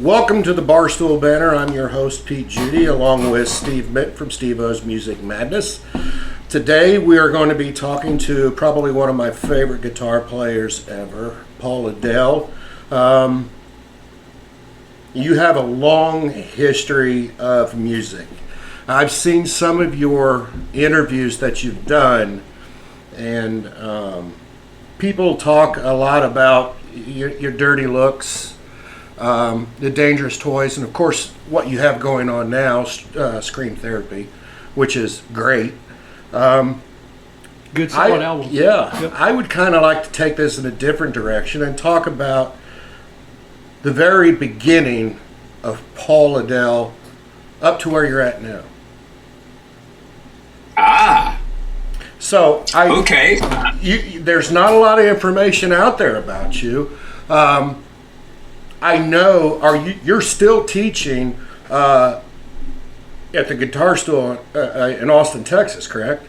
Welcome to the Barstool Banter. I'm your host, Pete Judy, along with Steve Mitt from Steve O's Music Madness. Today we are going to be talking to probably one of my favorite guitar players ever, Paul Lidel. You have a long history of music. I've seen some of your interviews that you've done, and people talk a lot about your dirty looks, the dangerous toys, and of course what you have going on now, Scream Therapy, which is great. Good solid album. Yeah, Yep. I would kind of like to take this in a different direction and talk about the very beginning of Paul Lidel up to where you're at now. So Okay. There's not a lot of information out there about you. I know. You're still teaching at the Guitar School in Austin, Texas, correct?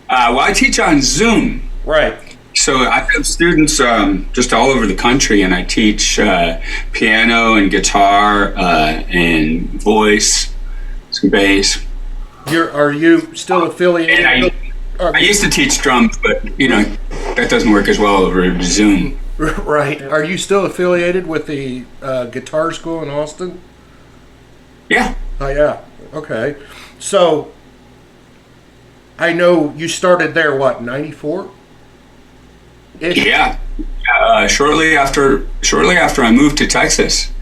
Well, I teach on Zoom. Right. So I have students just all over the country, and I teach piano and guitar and voice, some bass. Are you still affiliated? And I used to teach drums, but that doesn't work as well over Zoom. Right. Are you still affiliated with the Guitar School in Austin? Yeah. Oh, yeah. Okay. So I know you started there, what, 94? Yeah. Shortly after I moved to Texas.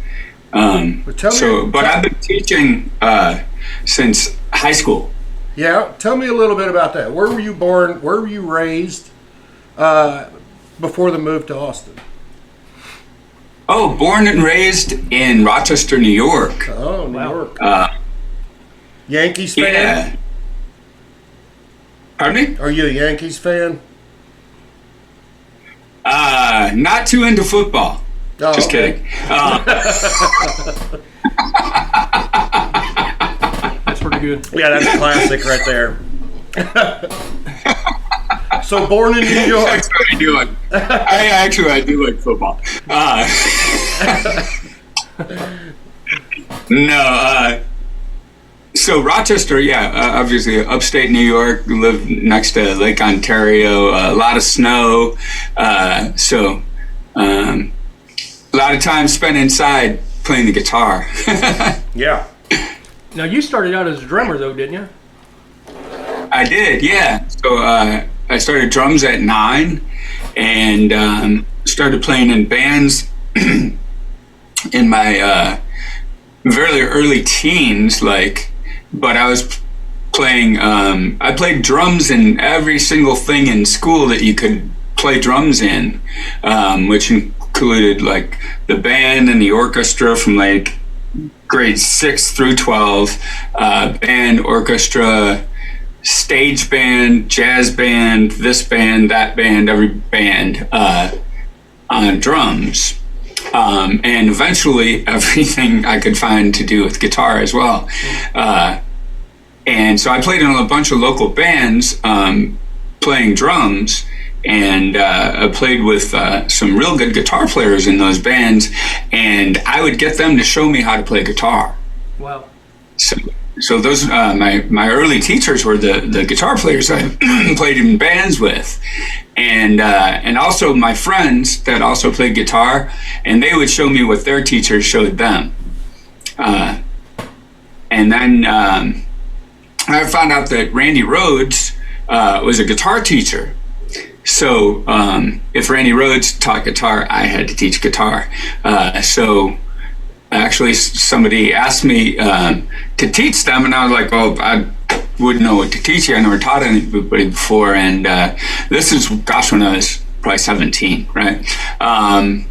But I've been teaching since high school. Yeah. Tell me a little bit about that. Where were you born? Where were you raised before the move to Austin? Oh, born and raised in Rochester, New York. Oh, New York. Yankees fan? Yeah. Pardon me? Are you a Yankees fan? Not too into football. Oh, Just okay. kidding. That's pretty good. Yeah, that's a classic right there. So born in New York. That's what I do. I do like football. So Rochester, obviously upstate New York, live next to Lake Ontario, a lot of snow. So a lot of time spent inside playing the guitar. Yeah. Now, you started out as a drummer, though, didn't you? I did, yeah. So I started drums at 9 and started playing in bands in my very early teens, but I was playing, I played drums in every single thing in school that you could play drums in, which included the band and the orchestra from grades 6 through 12, band, orchestra, stage band, jazz band, this band, that band, every band on drums. And eventually everything I could find to do with guitar as well. And so I played in a bunch of local bands playing drums, and I played with some real good guitar players in those bands, and I would get them to show me how to play guitar. Wow. So those my early teachers were the guitar players I played in bands with, and also my friends that also played guitar, and they would show me what their teachers showed them. And then I found out that Randy Rhoads was a guitar teacher. So if Randy Rhoads taught guitar, I had to teach guitar. So actually somebody asked me to teach them, and I was like, well, I wouldn't know what to teach you. I never taught anybody before. And this is, gosh, when I was probably 17, right? And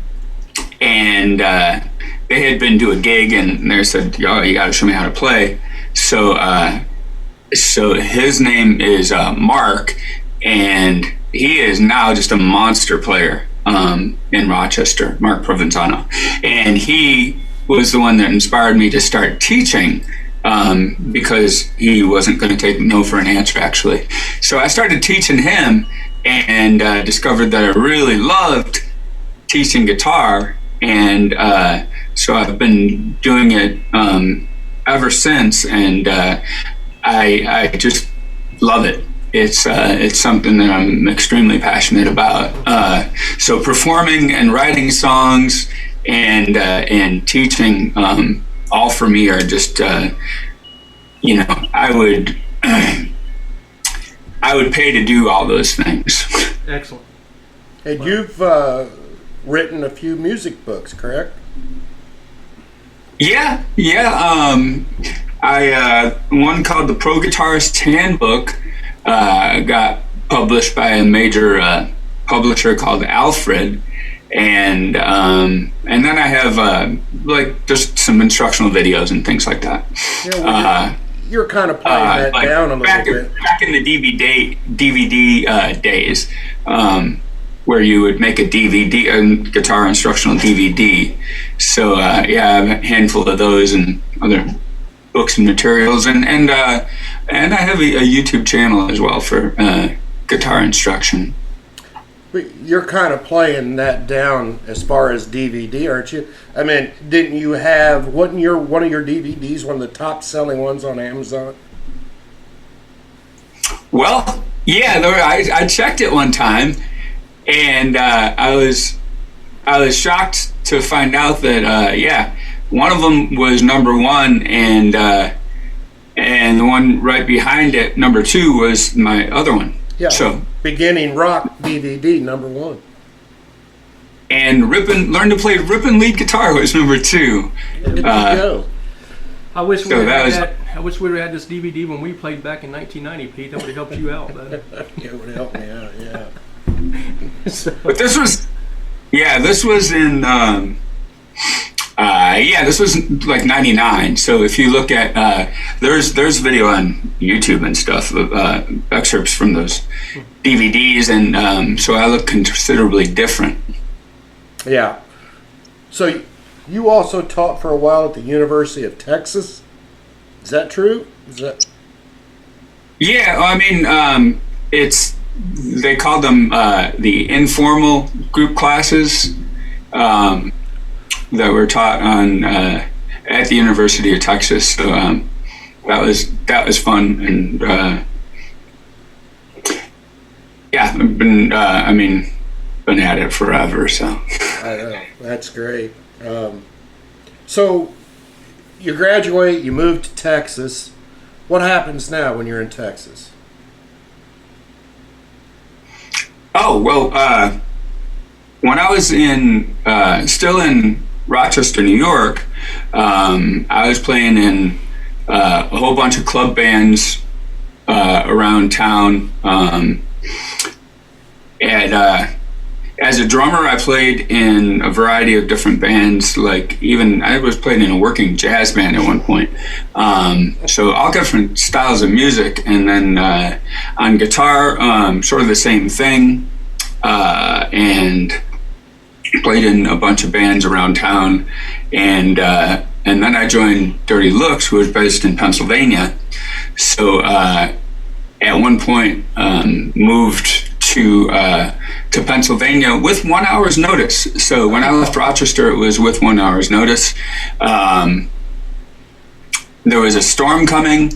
they had been to a gig, and they said, "Yo, you got to show me how to play." So his name is Mark, and he is now just a monster player in Rochester, Mark Provenzano. And he was the one that inspired me to start teaching, because he wasn't going to take no for an answer, actually. So I started teaching him, and discovered that I really loved teaching guitar, and So I've been doing it ever since, and I just love it. It's something that I'm extremely passionate about. So performing and writing songs and teaching, all for me are just I would I would pay to do all those things. Excellent. And you've written a few music books, correct? Yeah. I one called the Pro Guitarist's Handbook got published by a major publisher called Alfred, and then I have like just some instructional videos and things like that. Yeah, well, you're kind of playing that like down a little bit. Back in the DVD days, where you would make a guitar instructional DVD. So I have a handful of those and other books and materials, and I have a YouTube channel as well for guitar instruction. But you're kind of playing that down as far as DVD, aren't you? I mean, didn't you have, wasn't one of your DVDs one of the top selling ones on Amazon? Well, yeah, I checked it one time, and I was shocked to find out that one of them was number one, and the one right behind it, number two, was my other one. Yeah. So Beginning Rock DVD number one. And Learn to Play Rippin' Lead Guitar was number two. There you go. I wish So we that was- I wish we would have had this DVD when we played back in 1990, Pete. That would have helped you out, man. It would help me out, yeah. So, But this was in this was like 99. So if you look at there's video on YouTube and stuff of excerpts from those DVDs, and so I look considerably different. Yeah. So you also taught for a while at the University of Texas. Is that true? Yeah, I mean, they call them the informal group classes that were taught on at the University of Texas. So that was fun, and I've been at it forever. So I know. That's great. So you graduate, you move to Texas. What happens now when you're in Texas? Oh, well, when I was still in Rochester, New York, I was playing in a whole bunch of club bands around town. As a drummer, I played in a variety of different bands. Like even I was playing in a working jazz band at one point. So all different styles of music, and then on guitar, sort of the same thing, and played in a bunch of bands around town, and then I joined Dirty Looks, who was based in Pennsylvania. So at one point moved to Pennsylvania with 1 hour's notice. So when I left Rochester, it was with 1 hour's notice. There was a storm coming,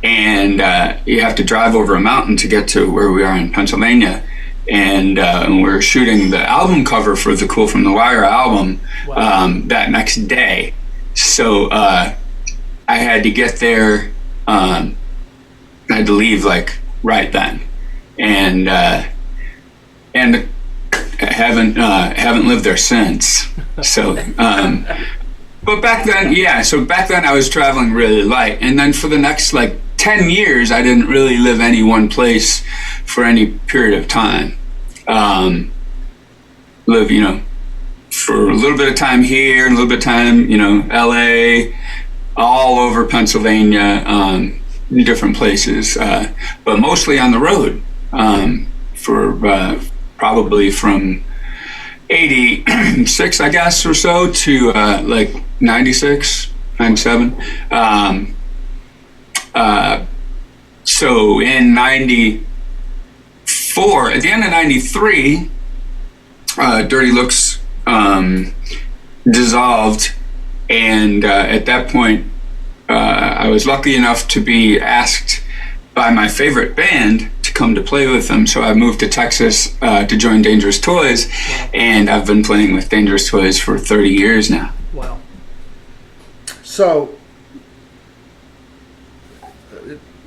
and you have to drive over a mountain to get to where we are in Pennsylvania. And we're shooting the album cover for the Cool from the Wire album. Wow. That next day. So I had to get there. I had to leave like right then, and haven't lived there since. So, but back then, so back then I was traveling really light, and then for the next like 10 years, I didn't really live any one place for any period of time. Live, for a little bit of time here, and a little bit of time, LA, all over Pennsylvania, different places, but mostly on the road, for probably from 86, I guess, or so, to like 96, 97. So in 94, at the end of 93, Dirty Looks dissolved, And at that point, I was lucky enough to be asked by my favorite band to come to play with them. So I moved to Texas to join Dangerous Toys, and I've been playing with Dangerous Toys for 30 years now. Wow. So,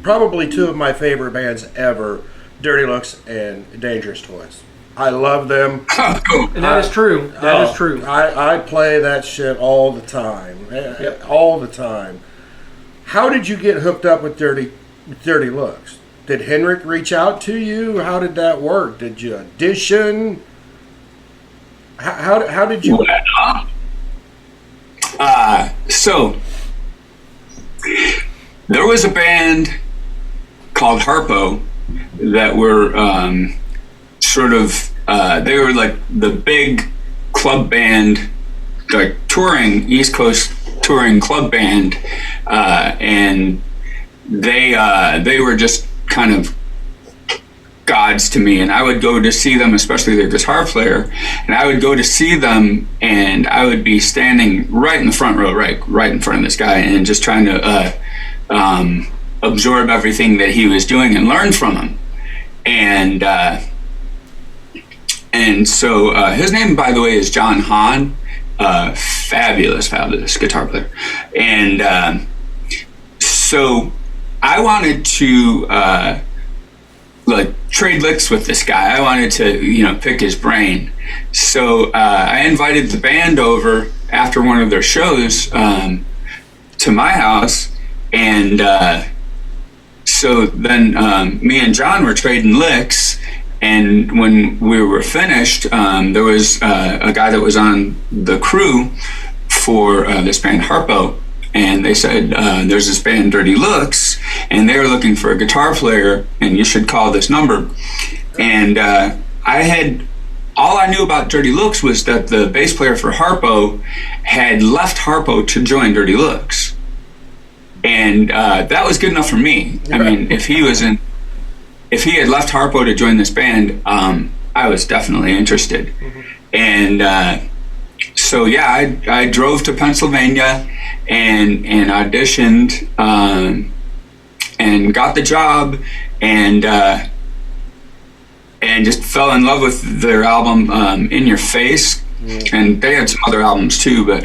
probably two of my favorite bands ever, Dirty Looks and Dangerous Toys. I love them. Oh, cool. And that is true. That is true. I play that shit all the time. Yep. All the time. How did you get hooked up with Dirty Looks? Did Henrik reach out to you? How did that work? Did you audition? How did you... So, there was a band called Harpo that were they were like the big club band, like touring, East Coast touring club band, and they were just kind of gods to me, and I would go to see them, especially their guitar player, and I would go to see them, and I would be standing right in the front row, right in front of this guy, and just trying to absorb everything that he was doing and learn from him. And so his name, by the way, is John Hahn, fabulous guitar player. And so I wanted to trade licks with this guy. I wanted to, pick his brain. So I invited the band over after one of their shows to my house, and so then me and John were trading licks. And when we were finished, there was a guy that was on the crew for this band Harpo, and they said, there's this band Dirty Looks, and they're looking for a guitar player, and you should call this number. And all I knew about Dirty Looks was that the bass player for Harpo had left Harpo to join Dirty Looks. And that was good enough for me. I mean, if he had left Harpo to join this band, I was definitely interested. Mm-hmm. And so yeah, I drove to Pennsylvania and auditioned and got the job, and just fell in love with their album In Your Face. Mm-hmm. And they had some other albums too, but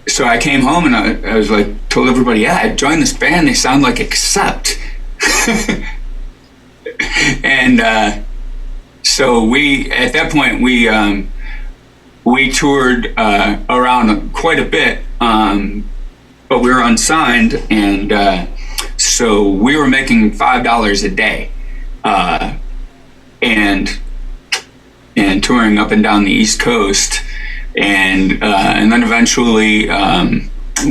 so I came home and I was like, told everybody, yeah, I joined this band. They sound like Accept. And so at that point, we toured around quite a bit, but we were unsigned, and so we were making $5 a day, and touring up and down the East Coast. And then eventually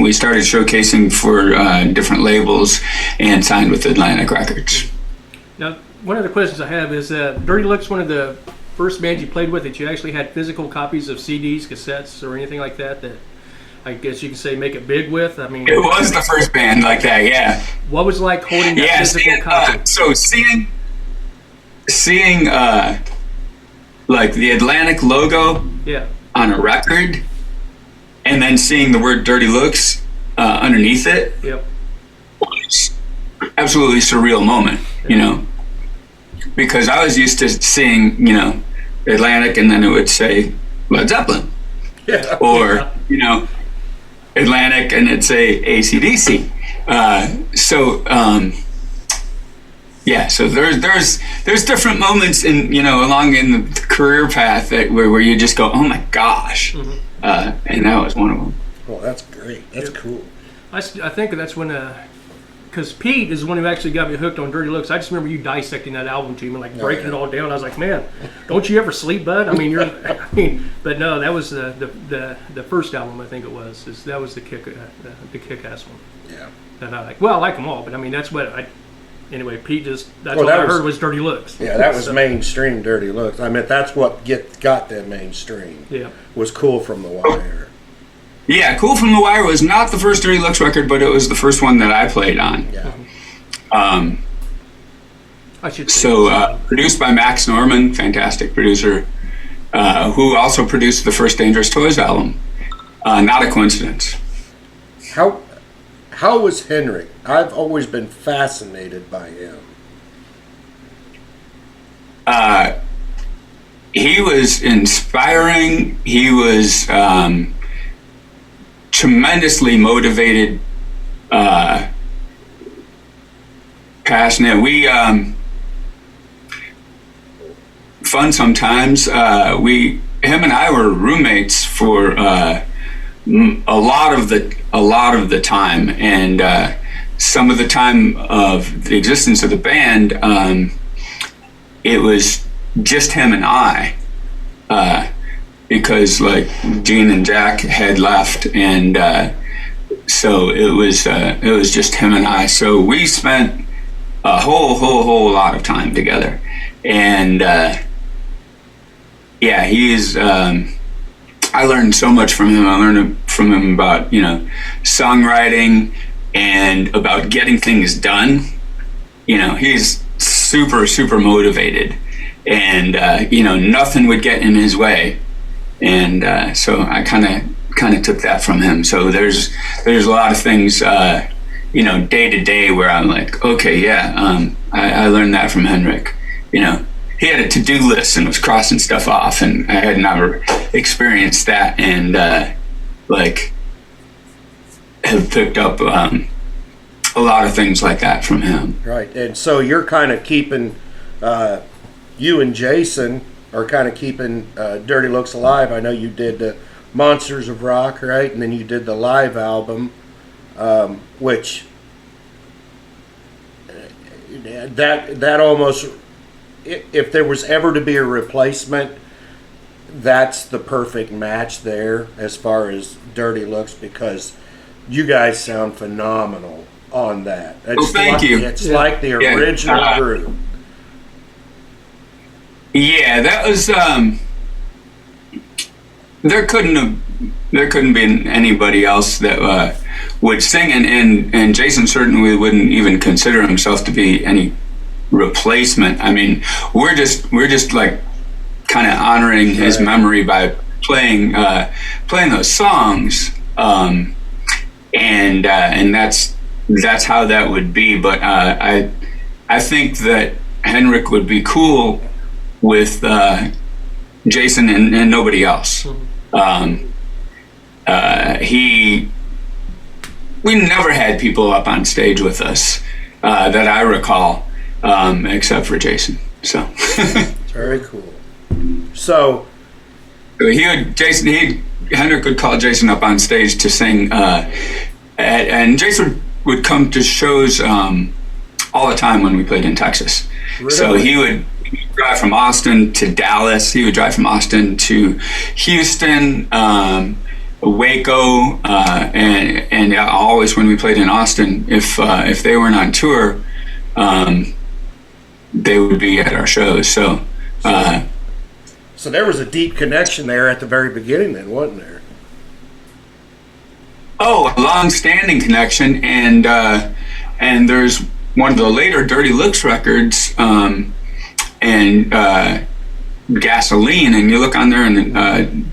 we started showcasing for different labels and signed with Atlantic Records. Now, one of the questions I have is Dirty Looks one of the first bands you played with that you actually had physical copies of CDs, cassettes, or anything like that I guess you could say make it big with? I mean, it was the first band like that, yeah. What was it like holding that physical copy? So seeing like the Atlantic logo, yeah, on a record, and then seeing the word Dirty Looks underneath it, yep, was absolutely surreal moment, because I was used to seeing, Atlantic, and then it would say Led Zeppelin, yeah, or, Atlantic, and it'd say AC/DC. So there's different moments along in the career path where you just go, oh my gosh, mm-hmm. And that was one of them. Oh, that's great. That's cool. I think that's when, because Pete is the one who actually got me hooked on Dirty Looks. I just remember you dissecting that album to me and breaking it all down. I was like, man, don't you ever sleep, bud? I mean, but no, that was the first album, I think it was. That was the kick-ass one. Yeah. That I like. Well, I like them all, but I mean, that's what anyway, Pete that's all I heard was Dirty Looks. Yeah, that was mainstream Dirty Looks. I mean, that's what got them mainstream. Yeah. Was Cool from the Wire. Yeah, Cool from the Wire was not the first Dirty Looks record, but it was the first one that I played on. Yeah. I should say. So, produced by Max Norman, fantastic producer. who also produced the first Dangerous Toys album. Not a coincidence. How was Henrik? I've always been fascinated by him. He was inspiring. He was tremendously motivated, passionate. We fun sometimes. Him and I were roommates for a lot of the time, and some of the time of the existence of the band, it was just him and I, because like Gene and Jack had left, and so it was just him and I. So we spent a whole lot of time together, and yeah, he's. I learned so much from him. I learned from him about songwriting and about getting things done. He's super motivated, and nothing would get in his way, and so I kind of took that from him. So there's a lot of things day to day where I'm like, okay, yeah, I learned that from Henrik. He had a to-do list and was crossing stuff off, and I had never experienced that, and have picked up a lot of things like that from him. Right, and so you're kind of keeping, you and Jason are kind of keeping Dirty Looks alive. I know you did the Monsters of Rock, right, and then you did the live album, which that almost, if there was ever to be a replacement, that's the perfect match there as far as Dirty Looks, because you guys sound phenomenal on that. It's thank you. It's like the original group. Yeah, that was there couldn't be anybody else that would sing, and Jason certainly wouldn't even consider himself to be any replacement. I mean, we're just like kind of honoring his memory by playing those songs, and that's how that would be. But I think that Henrik would be cool with Jason and nobody else. We never had people up on stage with us that I recall, except for Jason. So very cool. So Henrik would call Jason up on stage to sing, and Jason would come to shows all the time when we played in Texas. Really? So he would drive from Austin to Dallas. He would drive from Austin to Houston, Waco, and always when we played in Austin, if they weren't on tour, they would be at our shows. So there was a deep connection there at the very beginning, then, wasn't there? Oh, a long-standing connection, and there's one of the later Dirty Looks records, and Gasoline, and you look on there, and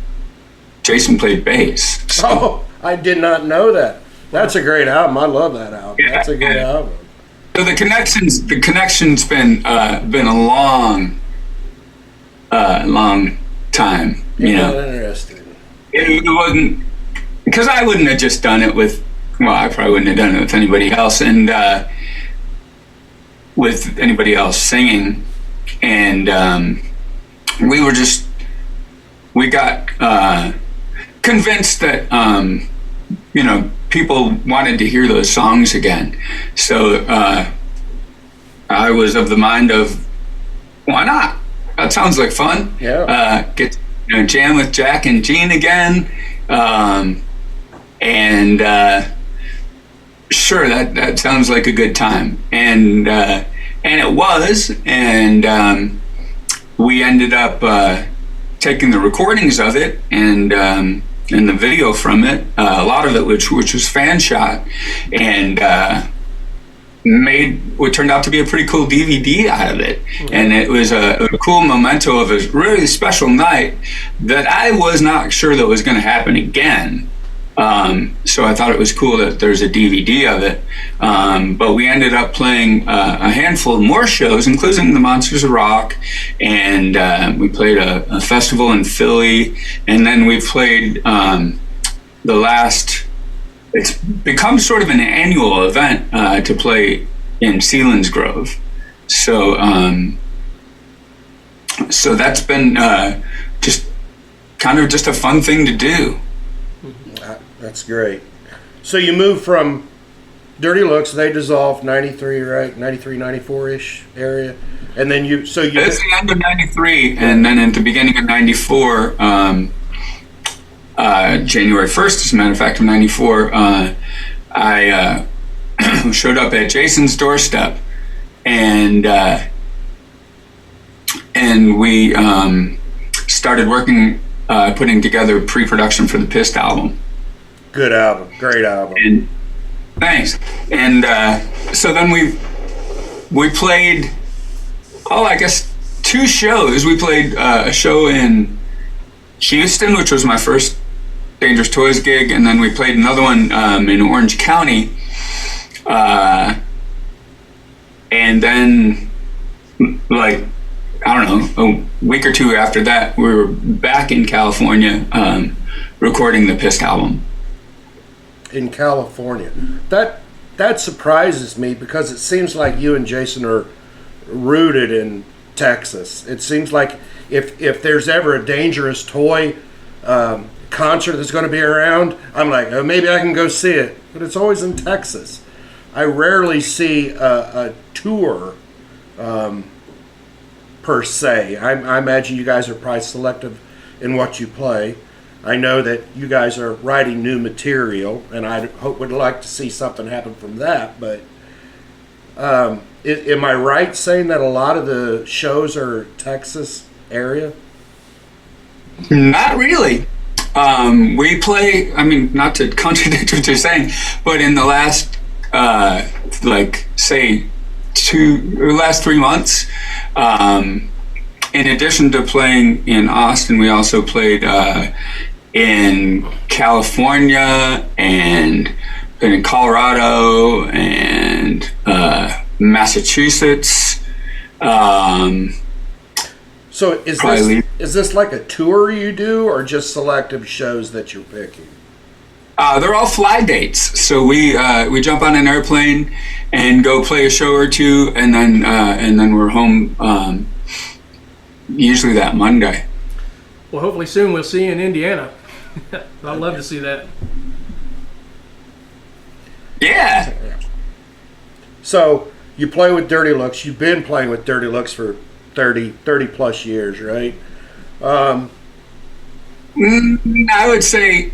Jason played bass. So. Oh, I did not know that. That's a great album. I love that album. Yeah, that's a good album. So the connection's been a long time. Interesting. It wasn't, because I wouldn't have just done it with. Well, I probably wouldn't have done it with anybody else, and with anybody else singing, and we got convinced that people wanted to hear those songs again. So I was of the mind of, why not? That sounds like fun. Yeah. Get jam with Jack and Gene again, and sure, that sounds like a good time, and it was, and we ended up taking the recordings of it and the video from it, a lot of it which was fan shot, and made what turned out to be a pretty cool DVD out of it. And it was a cool memento of a really special night that I was not sure that was going to happen again. So I thought it was cool that there's a DVD of it. But we ended up playing a handful more shows, including the Monsters of Rock, and we played a festival in Philly, and then we played the last. It's become sort of an annual event to play in Selinsgrove. So so that's been just a fun thing to do. That's great. So you moved from Dirty Looks, they dissolved 93, right? 93, 94-ish area. And then it's the end of 93, and then at the beginning of 94, January 1st, as a matter of fact, of 94, I showed up at Jason's doorstep, and we started working, putting together pre-production for the Pissed album. Good album, great album. And thanks. And so then we played, I guess 2 shows. We played a show in Houston, which was my first Dangerous Toys gig, and then we played another one in Orange County. And then, like, I don't know, a week or 2 after that, we were back in California recording the Pissed album. In California. That surprises me because it seems like you and Jason are rooted in Texas. It seems like if there's ever a Dangerous Toy concert that's going to be around, I'm like, oh, maybe I can go see it. But it's always in Texas. I rarely see a tour per se. I imagine you guys are probably selective in what you play. I know that you guys are writing new material, and I would like to see something happen from that. But am I right saying that a lot of the shows are Texas area? Not really. We play, I mean, not to contradict what you're saying, but in the last, last 3 months, in addition to playing in Austin, we also played in California and in Colorado and Massachusetts. So is this like a tour you do, or just selective shows that you're picking? They're all fly dates. So we jump on an airplane and go play a show or 2, and then we're home. Usually that Monday. Well, hopefully soon we'll see you in Indiana. I'd love to see that. Yeah. So you play with Dirty Looks. You've been playing with Dirty Looks for 30 plus years, right? I would say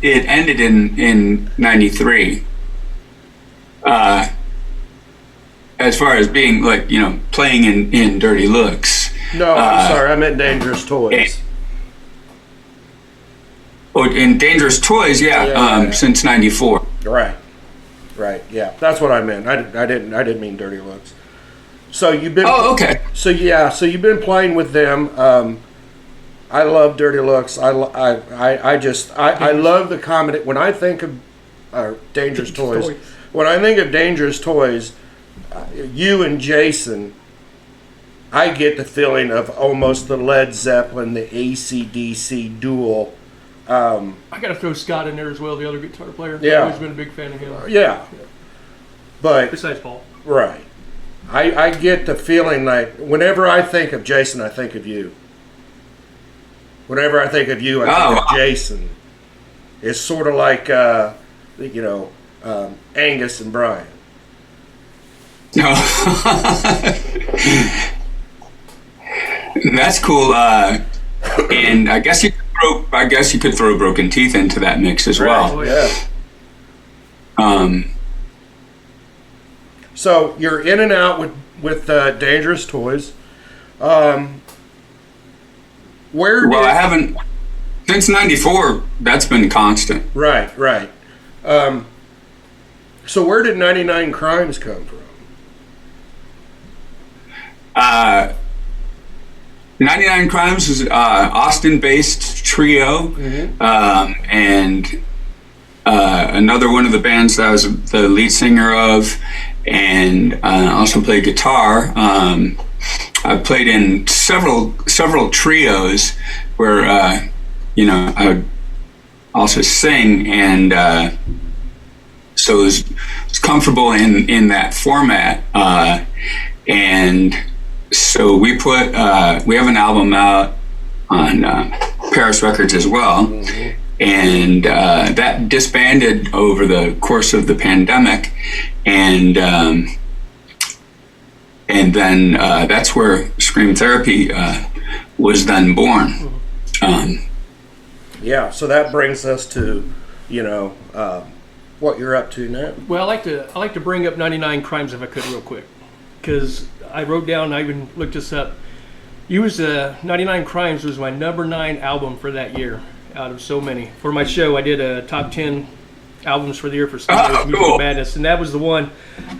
it ended in 93. As far as being playing in Dirty Looks. No, I'm sorry. I meant Dangerous Toys. In Dangerous Toys, yeah. Since 94. Right. Yeah, that's what I meant. I didn't mean Dirty Looks. So you've been. Oh, okay. So you've been playing with them. I love Dirty Looks. I love the comedy. When I think of Dangerous Toys, when I think of Dangerous Toys, you and Jason, I get the feeling of almost the Led Zeppelin, the AC/DC duel. I got to throw Scott in there as well, the other guitar player. Yeah. I've always been a big fan of him. Yeah. But besides Paul. Right. I get the feeling like whenever I think of Jason, I think of you. Whenever I think of you, I think of Jason. It's sort of like, Angus and Brian. That's cool. And I guess you could throw Broken Teeth into that mix as well. Yeah. So you're in and out with Dangerous Toys. I haven't since '94. That's been constant. Right. So where did 99 Crimes come from? 99 Crimes is Austin-based trio, and another one of the bands that I was the lead singer of, and also played guitar. I played in several trios where I would also sing, and so it was comfortable in that format, and so we have an album out on Paris Records as well, and that disbanded over the course of the pandemic, and then that's where Scream Therapy was then born. Yeah, so that brings us to, what you're up to now. Well, I like to bring up 99 Crimes if I could real quick, because I wrote down, I even looked this up. 99 Crimes was my number 9 album for that year, out of so many. For my show, I did a top 10 albums for the year for Music Madness, and that was the one.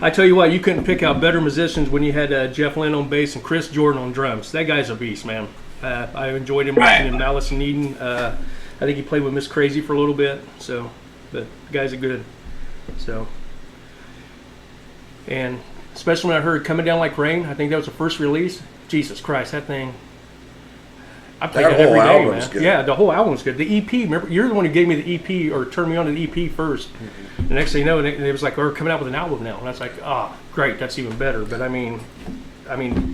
I tell you what, you couldn't pick out better musicians when you had Jeff Lynne on bass and Chris Jordan on drums. That guy's a beast, man. I enjoyed him working in Malice and Eden. I think he played with Miss Crazy for a little bit, so, but the guys are good. So, and especially when I heard Coming Down Like Rain, I think that was the first release. Jesus Christ, that thing. I played that every day, man. Good. Yeah, the whole album's good. The EP, remember, you're the one who gave me the EP or turned me on to the EP first. The next thing you know, it was like, we're coming out with an album now. And I was like, great, that's even better. But I mean,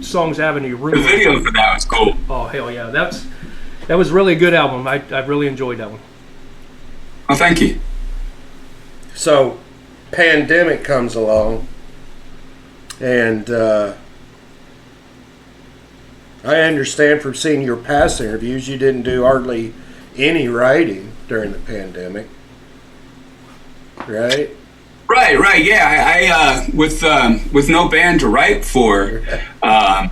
Songs Avenue. The video for that was cool. Oh, hell yeah. That was really a good album. I really enjoyed that one. Oh, thank you. So, pandemic comes along, and I understand from seeing your past interviews, you didn't do hardly any writing during the pandemic, right? Right. Yeah, I with no band to write for, all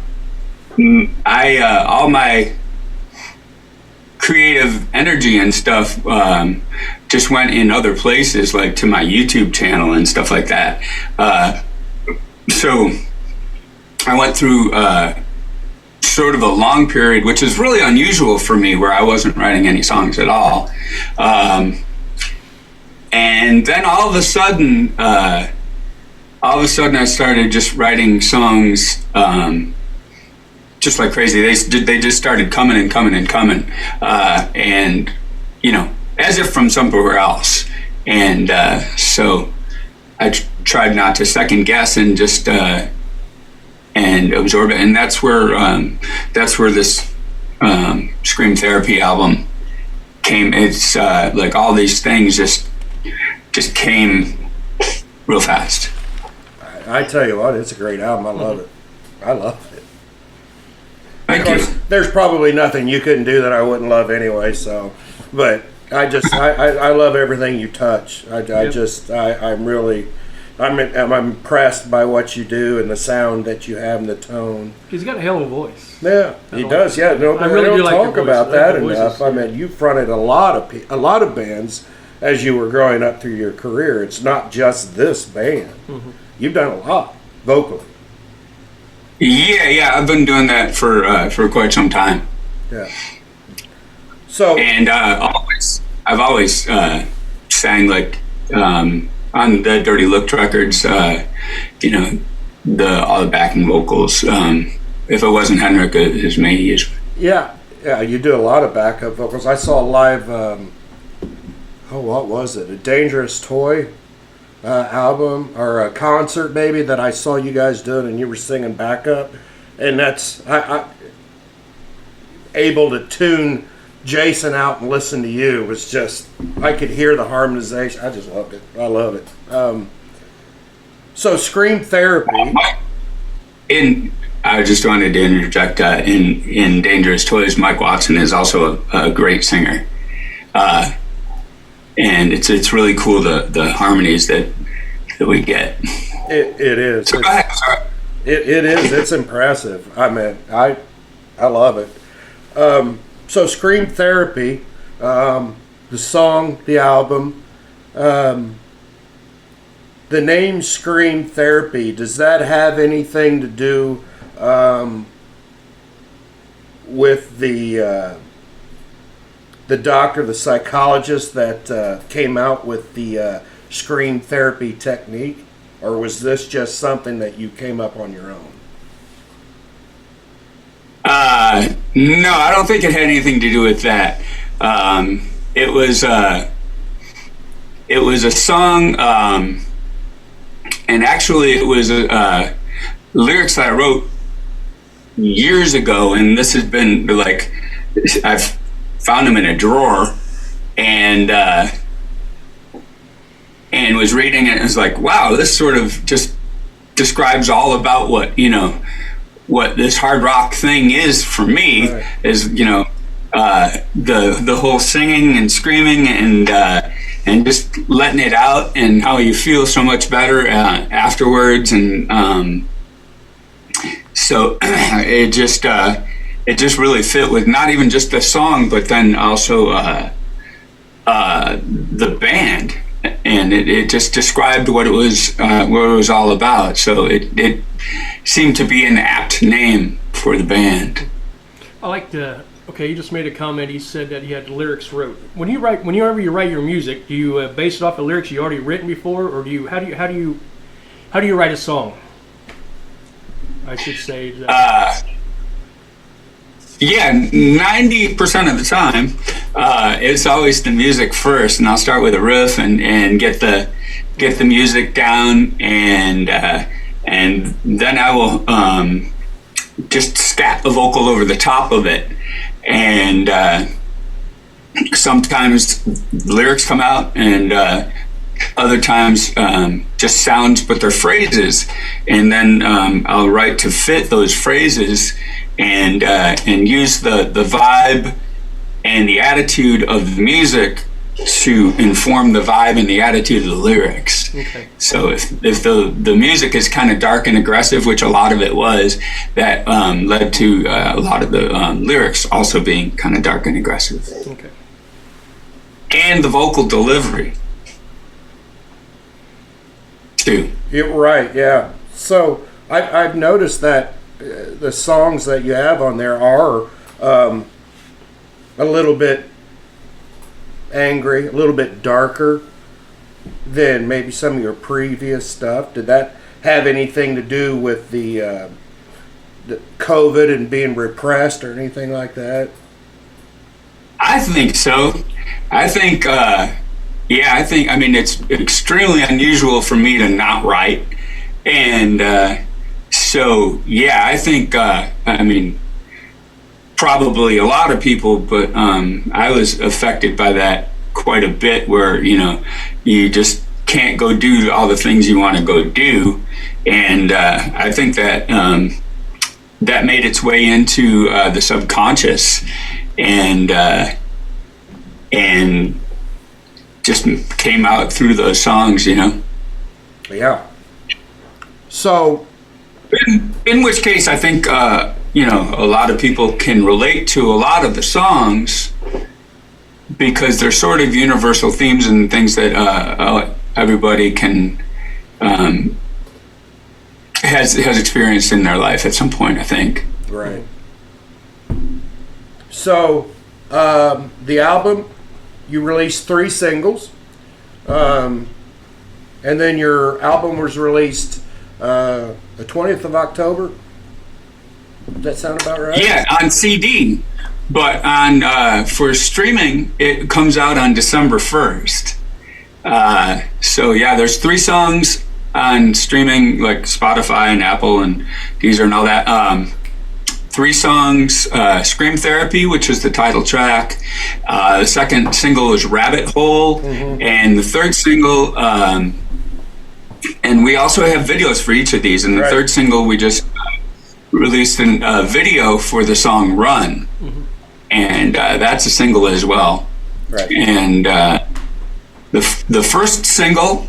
my creative energy and stuff just went in other places, like to my YouTube channel and stuff like that. So I went through sort of a long period, which is really unusual for me, where I wasn't writing any songs at all. And then all of a sudden I started just writing songs just like crazy. They just started coming and coming and coming, and as if from somewhere else. And so I tried not to second guess and just and absorb it. And that's where this Scream Therapy album came. It's like all these things just came real fast. I tell you what, it's a great album. I love it. I love it. Thank you. There's probably nothing you couldn't do that I wouldn't love anyway. So, but I love everything you touch. I'm impressed by what you do and the sound that you have and the tone. He's got a hell of a voice. Yeah, he does. Yeah, no, I really don't talk about that enough. I mean, you fronted a lot of bands as you were growing up through your career. It's not just this band. Mm-hmm. You've done a lot vocally. Yeah, I've been doing that for quite some time. Yeah. So and I've always sang like on the Dirty Look records. All the backing vocals. If it wasn't Henrik, it was me usually. Yeah, you do a lot of backup vocals. I saw a live. What was it? A Dangerous Toy album or a concert maybe that I saw you guys doing, and you were singing backup, and that's I able to tune Jason out and listen to you was just, I could hear the harmonization. I just loved it. I love it. So Scream Therapy. I just wanted to interject. In Dangerous Toys, Mike Watson is also a great singer. And it's really cool the harmonies that we get. It is. So go ahead, sorry. It is. It's impressive. I mean, I love it. So Scream Therapy, the song, the album, the name Scream Therapy, does that have anything to do with the doctor, the psychologist that came out with the Scream Therapy technique? Or was this just something that you came up on your own? No, I don't think it had anything to do with that. It was a song, and actually it was lyrics that I wrote years ago, and this has been like, I've found them in a drawer, and was reading it, and was like, wow, this sort of just describes all about what this hard rock thing is for me. Right. Is the whole singing and screaming and just letting it out, and how you feel so much better afterwards, and so it just really fit with not even just the song, but then also the band, and it just described what it was all about. So it seemed to be an apt name for the band. I like the. Okay, you just made a comment. He said that he had lyrics wrote. Whenever you write your music, do you base it off of lyrics you already written before, or how do you write a song? I should say. Yeah, 90% of the time, it's always the music first, and I'll start with a riff and get the music down, and then I will just scat a vocal over the top of it. And sometimes lyrics come out, and other times just sounds, but they're phrases. And then I'll write to fit those phrases, and use the vibe and the attitude of the music to inform the vibe and the attitude of the lyrics. Okay. So if the music is kind of dark and aggressive, which a lot of it was, that led to a lot of the lyrics also being kind of dark and aggressive. Okay. And the vocal delivery too. You're right, yeah. So I've noticed that the songs that you have on there are a little bit angry, a little bit darker than maybe some of your previous stuff. Did that have anything to do with the COVID and being repressed or anything like that? I think so. I think it's extremely unusual for me to not write, and so yeah, I think probably a lot of people, but I was affected by that quite a bit, where you just can't go do all the things you want to go do, and I think that that made its way into the subconscious, and just came out through those songs, Yeah. So, in which case, I think a lot of people can relate to a lot of the songs, because they're sort of universal themes and things that everybody can has experienced in their life at some point, I think. Right. So, the album, you released 3 singles, and then your album was released the 20th of October. Does that sound about right? Yeah, on CD, but on for streaming, it comes out on December 1st. So yeah, there's 3 songs on streaming, like Spotify and Apple and Deezer and all that. 3 songs, Scream Therapy, which is the title track. The second single is Rabbit Hole, and the third single, and we also have videos for each of these. And the third single, we just released a video for the song Run, and that's a single as well. Right. And the first single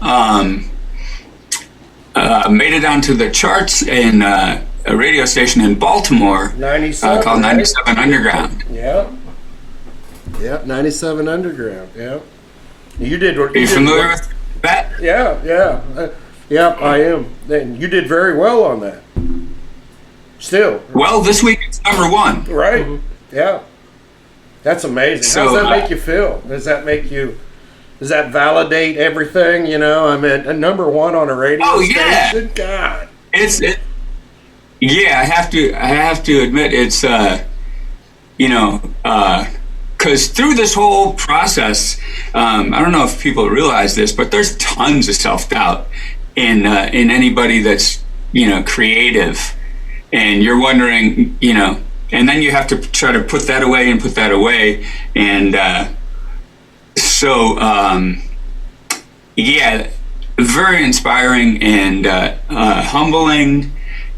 made it onto the charts in a radio station in Baltimore 97, called 97 Underground. Yeah. Yep, 97 Underground. Yeah. You did. Are you familiar with that? Yeah. Yep, I am. And you did very well on that. Still. Well, this week it's number one. Right. Yeah. That's amazing. So, How does that make you feel? Does that validate everything? You know, I mean, a number one on a radio station? God. Yeah, I have to admit it's, because through this whole process, I don't know if people realize this, but there's tons of self-doubt in anybody that's, creative. And you're wondering, and then you have to try to put that away. And very inspiring and humbling.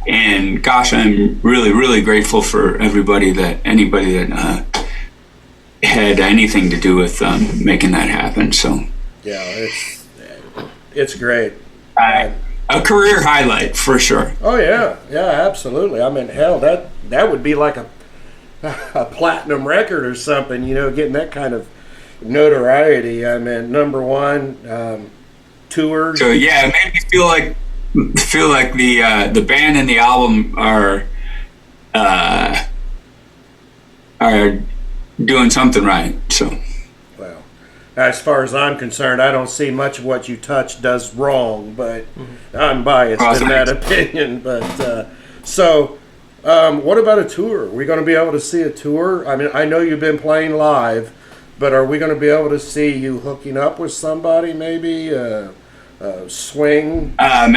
And gosh, I'm really, really grateful for anybody that had anything to do with making that happen. So yeah, it's great. A career highlight for sure. Oh yeah, absolutely. I mean, hell, that would be like a platinum record or something. Getting that kind of notoriety. I mean, number one, tours. So yeah, it made me feel like the band and the album are doing something right. So. Well, as far as I'm concerned, I don't see much of what you touch does wrong, but I'm biased in that opinion. But what about a tour? Are we going to be able to see a tour? I mean, I know you've been playing live, but are we going to be able to see you hooking up with somebody, maybe swing? Man,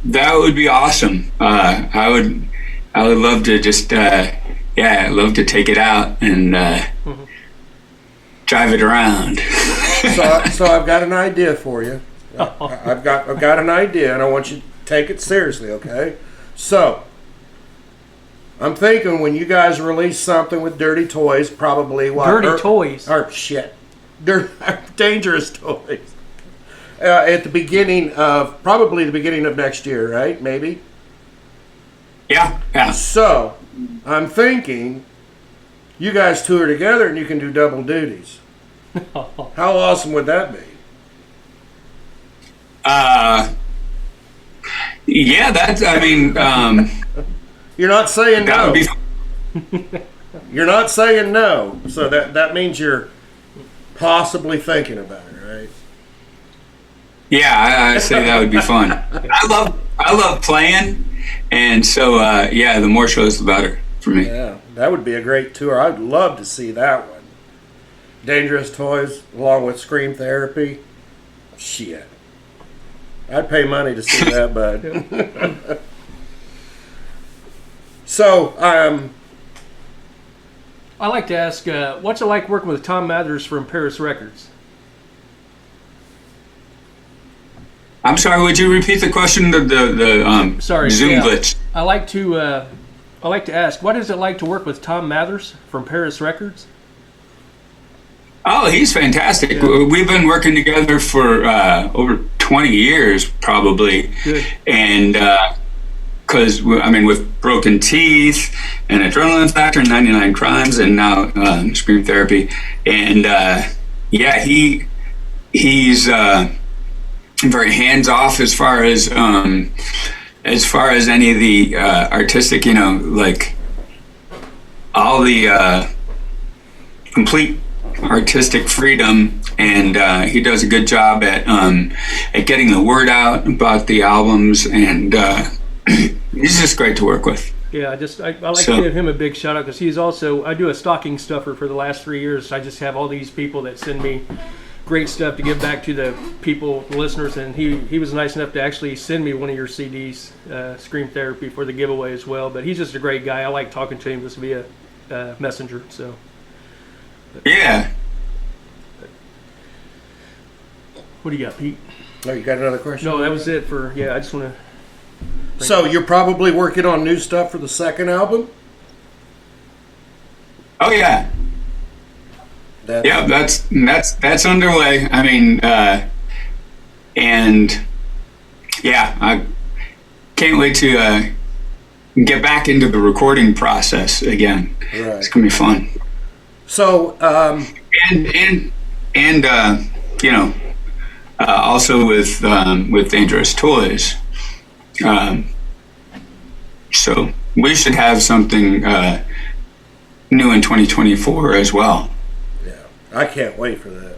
that would be awesome. I would love to just I'd love to take it out and drive it around. So I've got an idea for you. I've got an idea, and I want you to take it seriously, okay? So I'm thinking when you guys release something with Dirty Toys, probably Toys? Or shit. Dangerous Toys. At the beginning of next year, right? Maybe? Yeah. So I'm thinking you guys tour together and you can do double duties. How awesome would that be? Yeah, you're not saying that no. would be. You're not saying no. So that means you're possibly thinking about it, right? Yeah, I say that would be fun. I love playing, and so the more shows the better for me. Yeah, that would be a great tour. I'd love to see that one. Dangerous Toys along with Scream Therapy. Shit. I'd pay money to see that, bud. So, I like to ask, what's it like working with Tom Mathers from Paris Records? I'm sorry. Would you repeat the question? The Sorry, Zoom glitch. I like to ask, what is it like to work with Tom Mathers from Paris Records? Oh, he's fantastic. Yeah. We've been working together for over 20 years, probably. Good. And because with Broken Teeth and Adrenaline Factor and 99 Crimes, and now Scream Therapy, and he's very hands off as far as any of the artistic, like all the complete artistic freedom, and he does a good job at getting the word out about the albums, and he's just great to work with. Yeah, I like to give him a big shout out because he's also, I do a stocking stuffer for the last 3 years. I just have all these people that send me great stuff to give back to the people, the listeners, and he was nice enough to actually send me one of your CDs, Scream Therapy, for the giveaway as well. But he's just a great guy. I like talking to him just via messenger. So yeah. What do you got, Pete? Oh, you got another question? No, that was it for, I just want to. So you're probably working on new stuff for the second album? Oh yeah. That's underway. I mean, and yeah, I can't wait to get back into the recording process again. Right. It's gonna be fun. So and also with Dangerous Toys. So we should have something new in 2024 as well. Yeah, I can't wait for that.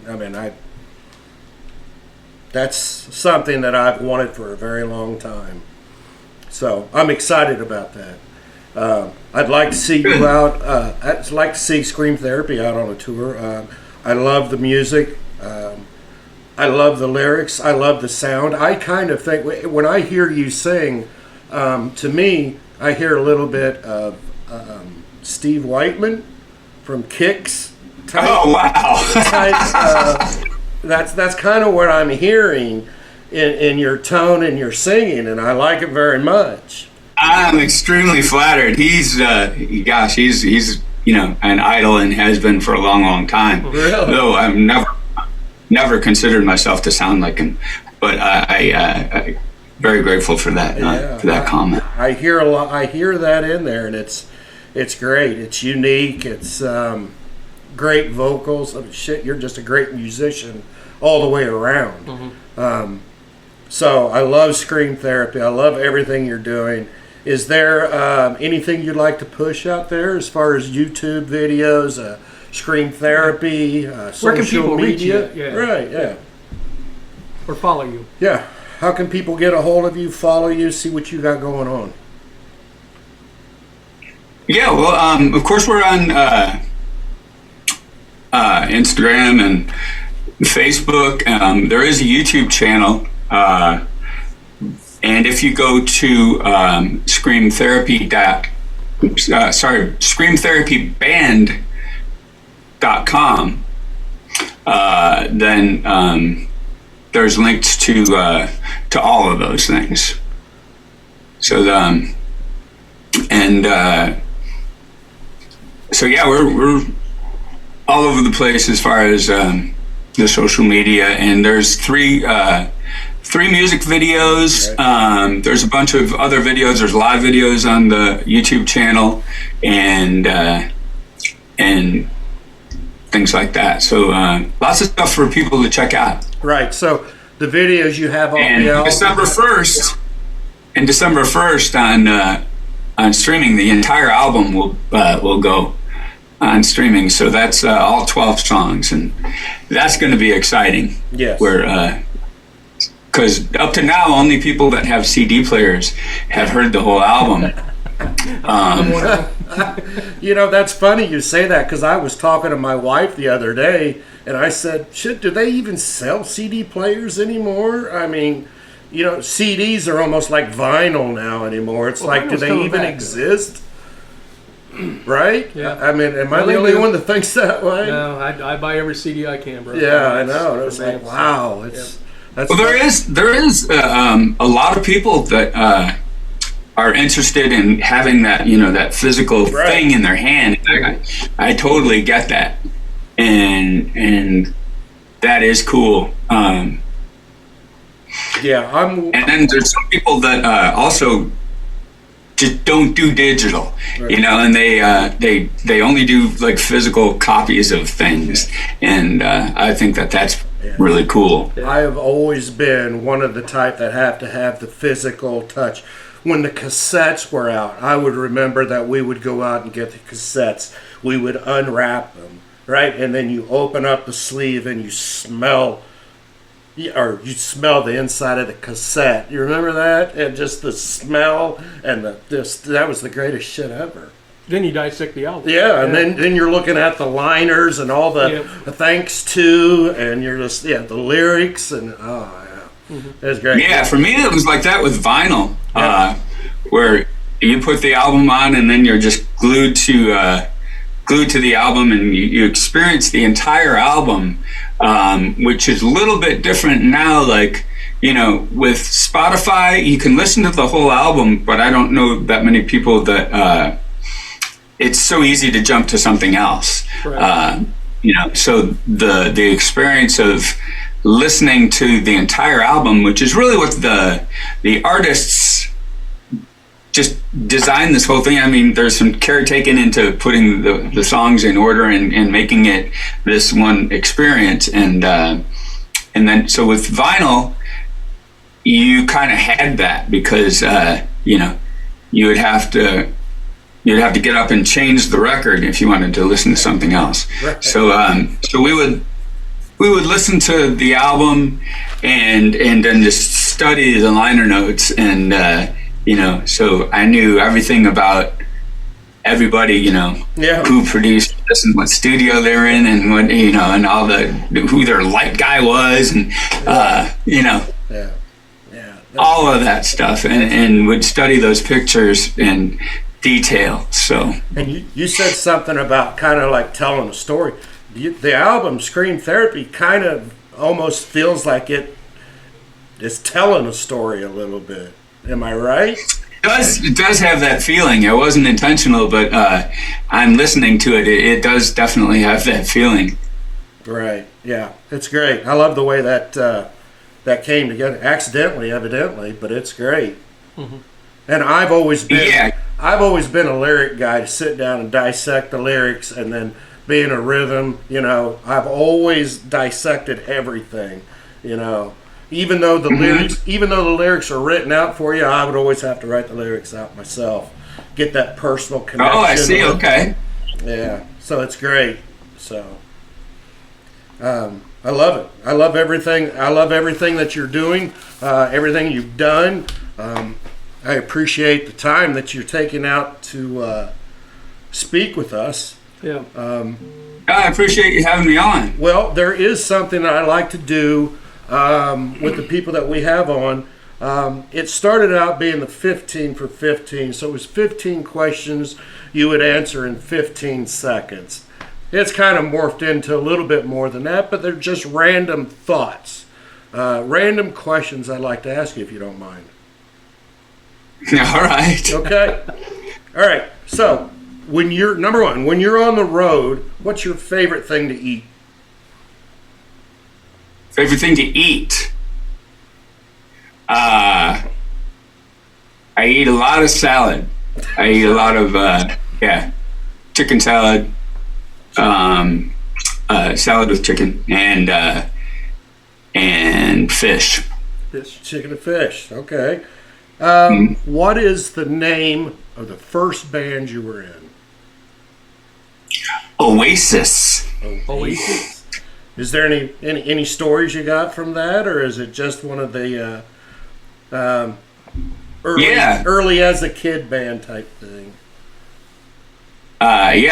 I mean, that's something that I've wanted for a very long time. So I'm excited about that. I'd like to see you out. I'd like to see Scream Therapy out on a tour. I love the music. I love the lyrics. I love the sound. I kind of think when I hear you sing, to me, I hear a little bit of Steve Whiteman from Kicks. Oh wow! That's kind of what I'm hearing in your tone and your singing, and I like it very much. I'm extremely flattered. He's an idol and has been for a long time. Really? Though I've never considered myself to sound like him, but I very grateful for that comment. I hear a lot. I hear that in there, and it's great. It's unique. It's great vocals. I mean, shit, you're just a great musician all the way around. Mm-hmm. So I love Scream Therapy. I love everything you're doing. Is there anything you'd like to push out there as far as YouTube videos, Scream Therapy, where can people media? reach you? Yeah. Right, yeah. Or follow you? Yeah. How can people get a hold of you, follow you, see what you got going on? Yeah, well, of course we're on Instagram and Facebook. There is a YouTube channel. And if you go to screamtherapyband.com, then there's links to all of those things. So so yeah, we're all over the place as far as the social media, and there's three music videos. Right. There's a bunch of other videos. There's live videos on the YouTube channel, and things like that. So lots of stuff for people to check out. Right. So the videos you have on And the album. December 1st on streaming, the entire album will go on streaming. So that's all 12 songs, and that's going to be exciting. Yes. Because up to now, only people that have CD players have heard the whole album. You know, that's funny you say that, because I was talking to my wife the other day, and I said, shit, do they even sell CD players anymore? I mean, you know, CDs are almost like vinyl now anymore. It's like, do they even exist? Right? Yeah. I mean, am I the only one that thinks that way? No, I buy every CD I can, bro. Yeah, I know. It's like, wow. That's Well, there is a lot of people that are interested in having that, that physical thing in their hand. I totally get that, and that is cool. Yeah, and then there's some people that also just don't do digital, and they only do like physical copies of things, and I think that's really cool. I have always been one of the type that have to have the physical touch. When the cassettes were out, I would remember that we would go out and get the cassettes. We would unwrap them, right? And then you open up the sleeve and you smell the inside of the cassette. You remember that? And just the smell and that was the greatest shit ever. Then you dissect the album. Yeah, and then you're looking at the liners and all the thanks to, and you're just the lyrics and that's great. Yeah, for me it was like that with vinyl, where you put the album on and then you're just glued to the album, and you experience the entire album, which is a little bit different now. Like, with Spotify, you can listen to the whole album, but I don't know that many people that it's so easy to jump to something else. Right. So the experience of listening to the entire album, which is really what the artists just designed this whole thing. I mean, there's some care taken into putting the songs in order and making it this one experience. And then, so with vinyl, you kind of had that because, you'd have to get up and change the record if you wanted to listen to something else. Right. So we would listen to the album and then just study the liner notes and, so I knew everything about everybody, who produced this and what studio they're in and what, and all who their light guy was and, all of that stuff and would study those pictures in detail. So. And you said something about kind of like telling a story. The album Scream Therapy kind of almost feels like it is telling a story a little bit. Am I right? It does have that feeling. It wasn't intentional, but I'm listening to it. It does definitely have that feeling. Right. Yeah. It's great. I love the way that came together. Accidentally, evidently, but it's great. Mm-hmm. And I've always been a lyric guy to sit down and dissect the lyrics and then be in a rhythm. I've always dissected everything. Even though the lyrics are written out for you, I would always have to write the lyrics out myself. Get that personal connection. Oh, I see. Okay. Yeah. So it's great. So I love it. I love everything. I love everything that you're doing. Everything you've done. I appreciate the time that you're taking out to speak with us. Yeah. I appreciate you having me on. Well, there is something that I like to do with the people that we have on. It started out being the 15 for 15, so it was 15 questions you would answer in 15 seconds. It's kind of morphed into a little bit more than that, but they're just random thoughts, random questions I'd like to ask you if you don't mind. All right. Okay. All right. So, when you're on the road, what's your favorite thing to eat? Favorite thing to eat? I eat a lot of salad. I eat a lot of chicken salad, salad with chicken and fish. Chicken and fish. Okay. What is the name of the first band you were in? Oasis. Oasis. Is there any stories you got from that, or is it just one of the early as a kid band type thing?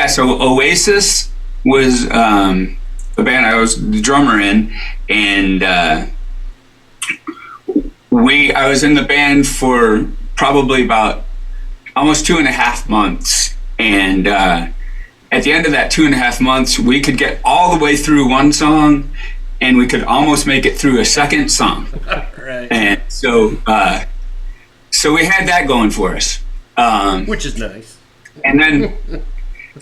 So Oasis was the band I was the drummer in, and I was in the band for probably about almost 2.5 months, and at the end of that 2.5 months, we could get all the way through one song, and we could almost make it through a second song. Right. And so we had that going for us, which is nice. And then,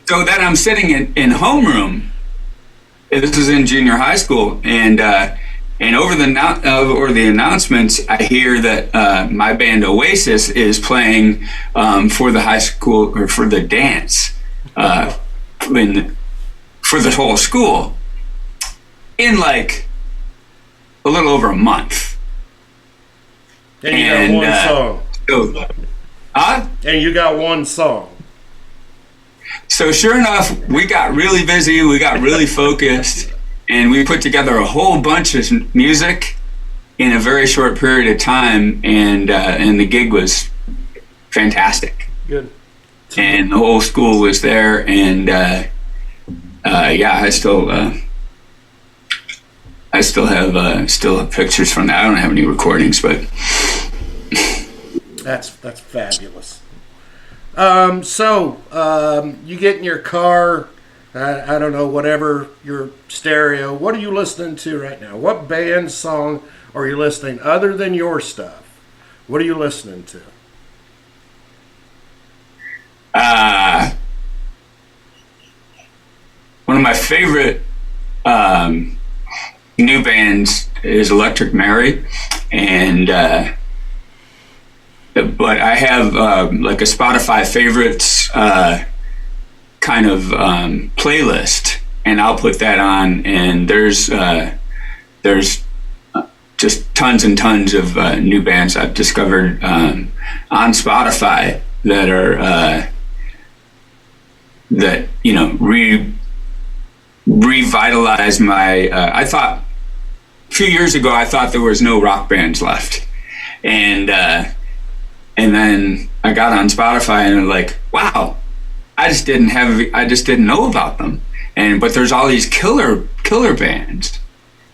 I'm sitting in homeroom. This was in junior high school, and over the announcements, I hear that my band Oasis is playing for the high school or for the dance. For the whole school in like a little over a month. And you got one song. And you got one song. So sure enough, we got really busy, we got really focused, and we put together a whole bunch of music in a very short period of time, and the gig was fantastic. Good. And the whole school was there, and I still have pictures from that. I don't have any recordings, but that's fabulous. So you get in your car, I don't know, whatever your stereo. What are you listening to right now? What band song are you listening other than your stuff? What are you listening to? One of my favorite new bands is Electric Mary, and but I have like a Spotify favorites kind of playlist, and I'll put that on, and there's just tons and tons of new bands I've discovered on Spotify that are that revitalize my. I thought a few years ago I thought there was no rock bands left, and then I got on Spotify and I'm like, wow, I just didn't know about them, but there's all these killer bands.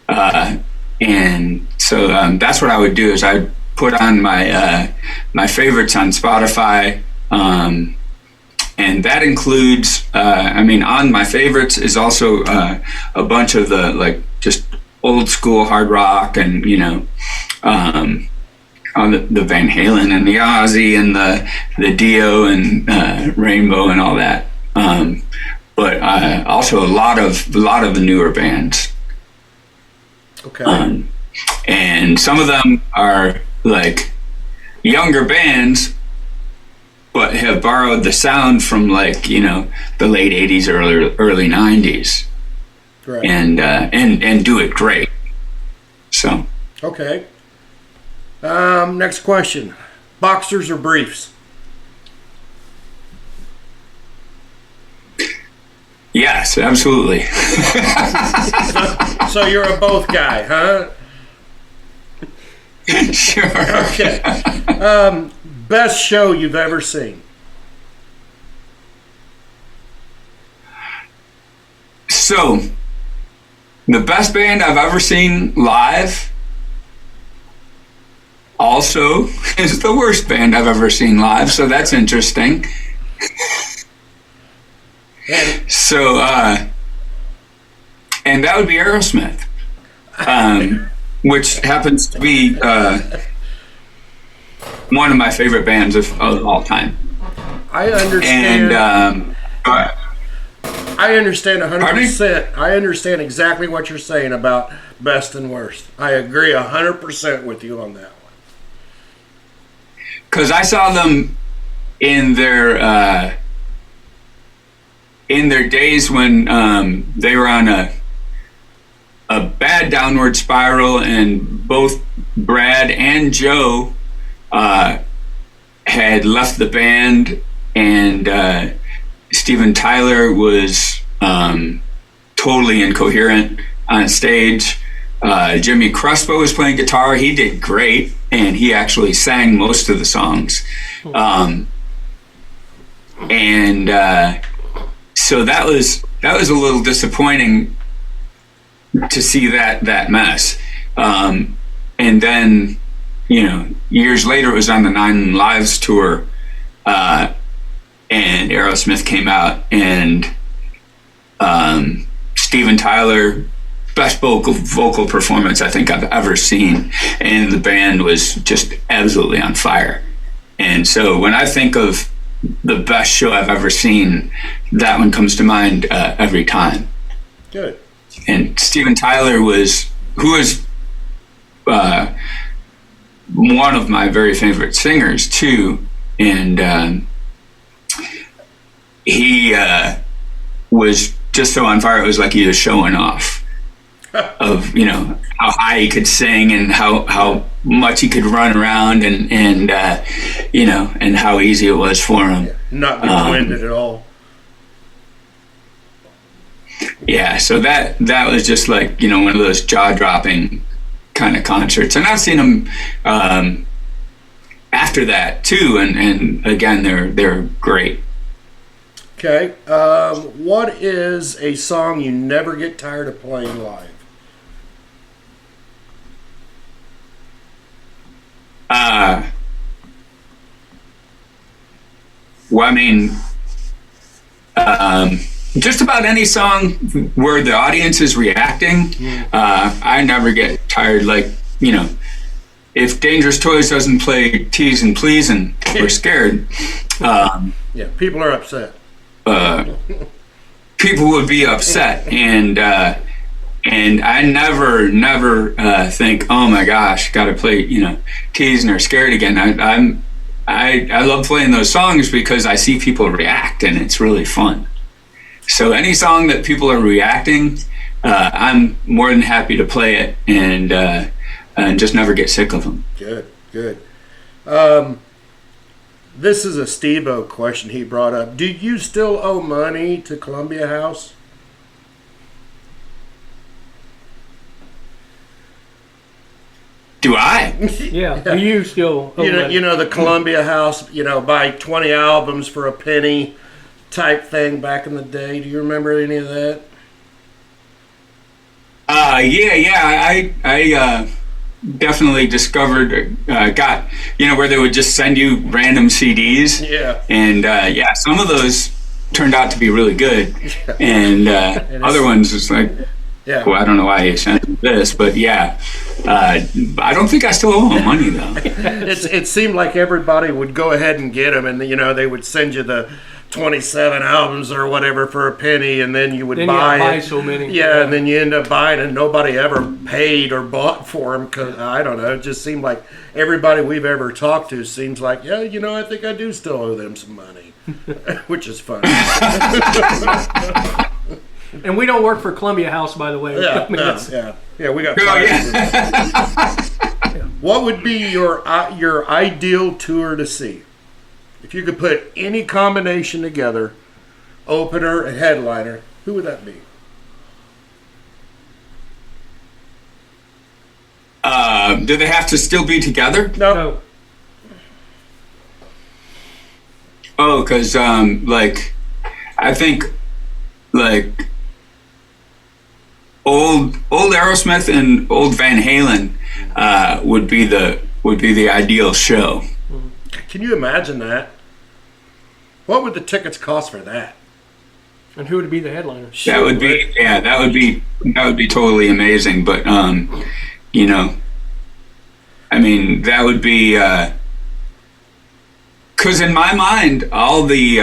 And so that's what I would do is I'd put on my my favorites on Spotify, and that includes on my favorites is also a bunch of the like just old school hard rock, and on the Van Halen and the Ozzy and the Dio and Rainbow and all that, but also a lot of the newer bands. Okay. And some of them are like younger bands, but have borrowed the sound from like the late '80s, early '90s, Right. and do it great. So Okay. Next question: boxers or briefs? yes, absolutely. So you're a both guy, huh? Sure. Okay. Best show you've ever seen? So, the best band I've ever seen live also is the worst band I've ever seen live, so that's interesting. So, and that would be Aerosmith, which happens to be one of my favorite bands of all time. I understand. And I understand 100%. Pardon me? I understand exactly what you're saying about best and worst. I agree 100% with you on that one. because I saw them in their days when they were on a bad downward spiral, and both Brad and Joe had left the band, and Steven Tyler was totally incoherent on stage. Jimmy Crespo was playing guitar. He did great, and he actually sang most of the songs. So that was a little disappointing to see that mess. And then, years later, it was on the Nine Lives tour, and Aerosmith came out, and Steven Tyler, best vocal performance I think I've ever seen, and the band was just absolutely on fire. And so when I think of the best show I've ever seen, that one comes to mind every time. Good. And Steven Tyler who was one of my very favorite singers too, and he was just so on fire. It was like he was showing off of how high he could sing, and how much he could run around, and how easy it was for him. Not be winded at all. Yeah, so that was just like one of those jaw-dropping kind of concerts, and I've seen them after that too, and again they're great. Okay. What is a song you never get tired of playing live? Well, I mean, just about any song where the audience is reacting, I never get tired. Like, if Dangerous Toys doesn't play Tease and Please and We're Scared, Yeah, people are upset. people would be upset, and I never think, oh my gosh, got to play Tease and We're Scared again. I love playing those songs because I see people react, and it's really fun. So any song that people are reacting, I'm more than happy to play it, and just never get sick of them. Good. This is a Steve-O question he brought up. Do you still owe money to Columbia House? Do I? Yeah. Do you still? You know the Columbia House. Buy 20 albums for a penny, type thing back in the day. Do you remember any of that? Yeah. I definitely discovered, got where they would just send you random CDs. Yeah. And some of those turned out to be really good, and other ones it's like. Yeah. Well, I don't know why you sent this, but I don't think I still owe them money though. It seemed like everybody would go ahead and get them, and they would send you the 27 albums or whatever for a penny, and then you would buy so many. Yeah, and then you end up buying, and nobody ever paid or bought for them because I don't know. It just seemed like everybody we've ever talked to seems like, I think I do still owe them some money, which is fun. And we don't work for Columbia House, by the way. Yeah, we got. What would be your ideal tour to see? If you could put any combination together, opener and headliner, who would that be? Do they have to still be together? No. Oh, because I think old Aerosmith and old Van Halen would be the ideal show. Can you imagine that? What would the tickets cost for that? And who would be the headliner? That would be totally amazing. But that would be because in my mind, all the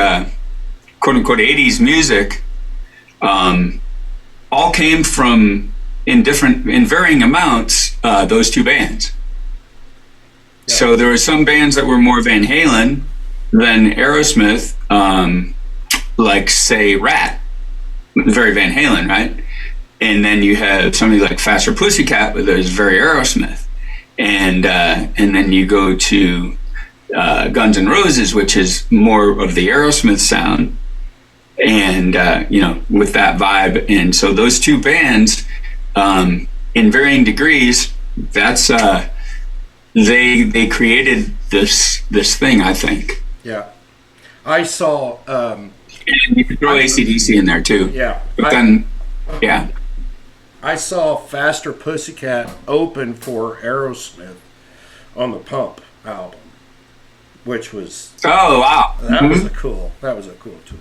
quote unquote '80s music all came from in varying amounts those two bands. Yeah. So there were some bands that were more Van Halen than Aerosmith, like say Rat, very Van Halen, right? And then you have somebody like Faster Pussycat, that is very Aerosmith, and then you go to Guns N' Roses, which is more of the Aerosmith sound. And with that vibe, and so those two bands, in varying degrees, that's they created this thing, I think. Yeah, I saw. And you could throw AC/DC in there too. Yeah, but I saw Faster Pussycat open for Aerosmith on the Pump album, which was that was a cool tour.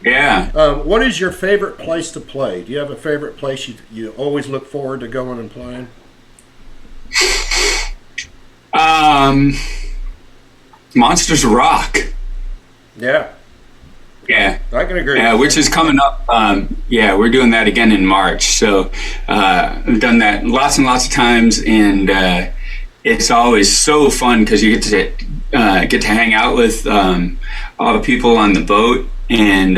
Yeah. What is your favorite place to play? Do you have a favorite place you always look forward to going and playing? Monsters of Rock. Yeah. Yeah. I can agree. Yeah, which is coming up. We're doing that again in March. So I've done that lots and lots of times, and it's always so fun because you get to hang out with all the people on the boat. And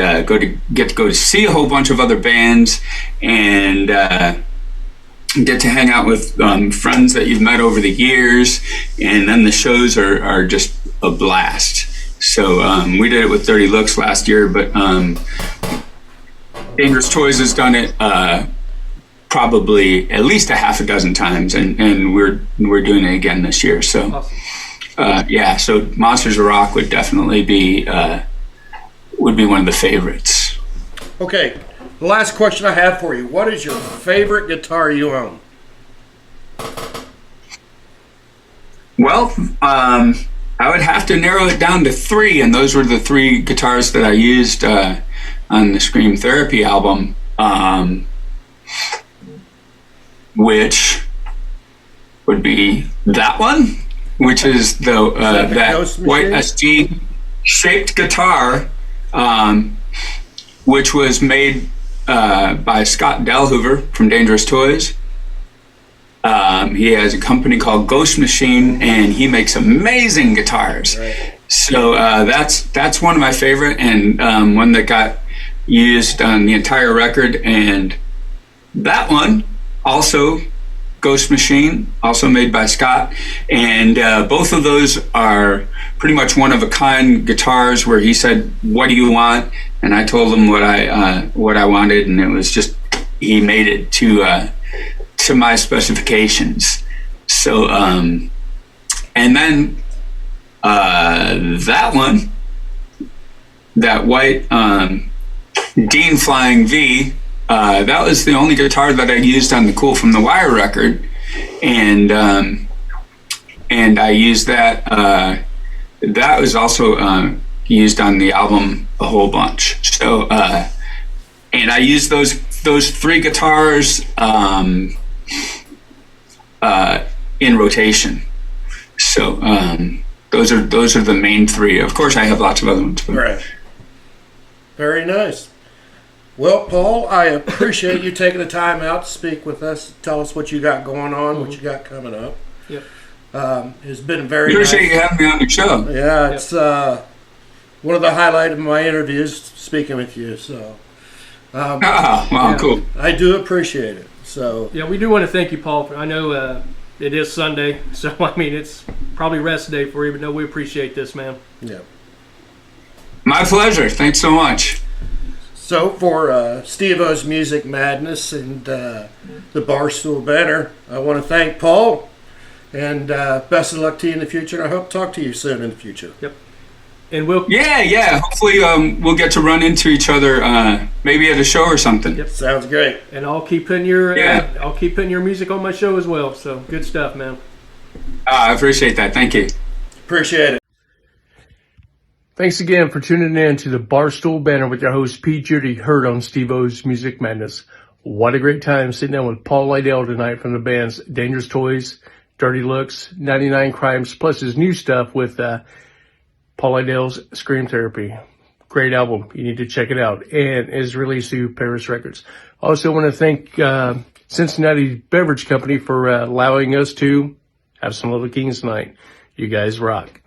get to go to see a whole bunch of other bands, and get to hang out with friends that you've met over the years, and then the shows are just a blast. So we did it with Dirty Looks last year, but Dangerous Toys has done it probably at least a half a dozen times, and we're doing it again this year. So so Monsters of Rock would definitely be one of the favorites. Okay, the last question I have for you. What is your favorite guitar you own? Well, I would have to narrow it down to 3, and those were the 3 guitars that I used on the Scream Therapy album, which would be that one, which is that white SG shaped guitar, which was made by Scott Delhoover from Dangerous Toys, He has a company called Ghost Machine, and he makes amazing guitars. Right. So that's one of my favorite, and one that got used on the entire record. And that one also, Ghost Machine, also made by Scott. And both of those are pretty much one-of-a-kind guitars where he said, what do you want? And I told him what I wanted, and it was just, he made it to my specifications. So, and then that one, that white Dean Flying V, that was the only guitar that I used on the Cool from the Wire record, and I used that. That was also used on the album a whole bunch. So, and I used those three guitars in rotation. So those are the main three. Of course, I have lots of other ones. But. Right. Very nice. Well, Paul, I appreciate you taking the time out to speak with us. Tell us what you got going on, what you got coming up. Yep. It's been very Appreciate nice. you having me on your show. Yeah, it's one of the highlights of my interviews, speaking with you. So, Wow, yeah. Cool. I do appreciate it. So, Yeah, we do want to thank you, Paul. I know it is Sunday, so I mean it's probably rest day for you, but no, we appreciate this, man. yeah. My pleasure. Thanks so much. So for Steve-O's Music Madness and the Barstool Banter, I want to thank Paul, and best of luck to you in the future. And I hope to talk to you soon in the future. Yep. And we'll Yeah. Hopefully, we'll get to run into each other, maybe at a show or something. Yep. Sounds great. and I'll keep putting your music on my show as well. So good stuff, man. I appreciate that. Thank you. Appreciate it. Thanks again for tuning in to the Barstool Banter with your host, Pete Judy, heard on Steve-O's Music Madness. What a great time sitting down with Paul Lidel tonight from the bands Dangerous Toys, Dirty Looks, 99 Crimes, plus his new stuff with Paul Lidel's Scream Therapy. Great album. You need to check it out. And is released through Paris Records. Also want to thank Cincinnati Beverage Company for allowing us to have some Little Kings tonight. You guys rock.